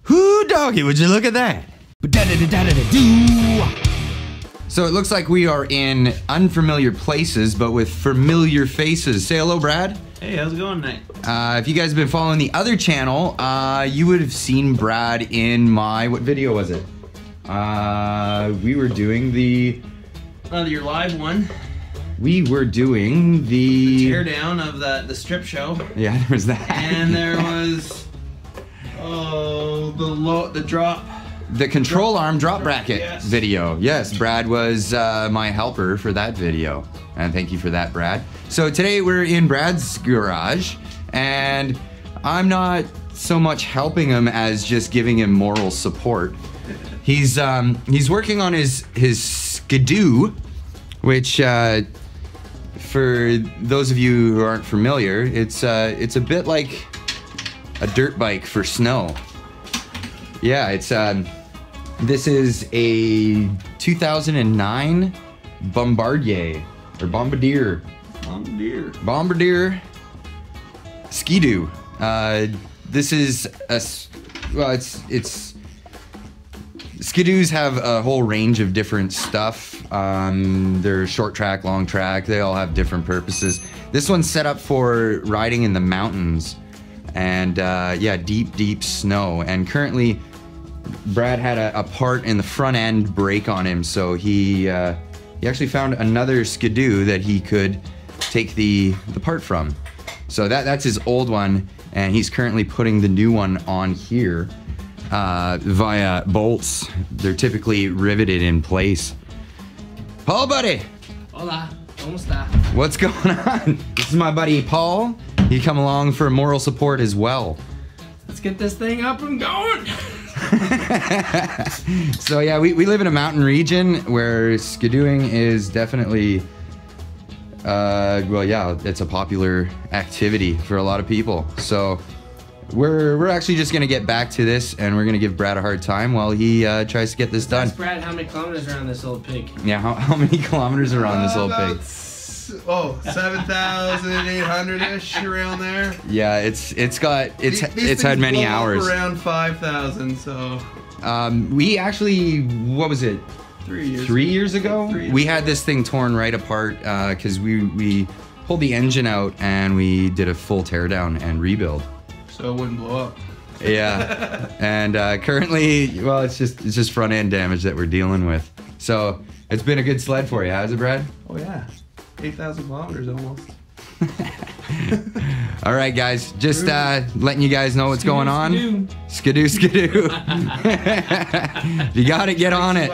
Whoo, doggy, would you look at that? So it looks like we are in unfamiliar places, but with familiar faces. Say hello, Brad. Hey, how's it going tonight? If you guys have been following the other channel, you would have seen Brad in my, what video was it? We were doing your live one. We were doing the teardown of the strip show. Yeah, there was that. And there was the control arm drop bracket video. Yes, Brad was my helper for that video. And thank you for that, Brad. So today we're in Brad's garage, and I'm not so much helping him as just giving him moral support. He's working on his skidoo, which for those of you who aren't familiar, it's a bit like a dirt bike for snow. Yeah, it's this is a 2009 Bombardier or Bombardier skidoo. This is it's skidoos have a whole range of different stuff. They're short track, long track. They all have different purposes. This one's set up for riding in the mountains and yeah, deep snow. And currently, Brad had a part in the front end break on him, so he actually found another skidoo that he could take the part from. So that's his old one, and he's currently putting the new one on here via bolts. They're typically riveted in place. Paul, buddy. Hola, ¿cómo está? What's going on? This is my buddy Paul. He come along for moral support as well. Let's get this thing up and going. So yeah, we live in a mountain region where skidooing is definitely, well, yeah, it's a popular activity for a lot of people. So we're actually just gonna get back to this, and we're gonna give Brad a hard time while he tries to get this done. Ask Brad how many kilometers are on this old pig. Yeah, how many kilometers are on this old pig? 7,800-ish around there. Yeah, it's had many hours. Around 5,000. So we actually, what was it? 3 years ago? We had this thing torn right apart because we pulled the engine out and we did a full teardown and rebuild. So it wouldn't blow up. Yeah, and currently, well, it's just front end damage that we're dealing with. So it's been a good sled for you, has it, Brad? Oh yeah, 8,000 kilometers almost. All right, guys, just letting you guys know what's going on. Skidoo. You gotta get on it.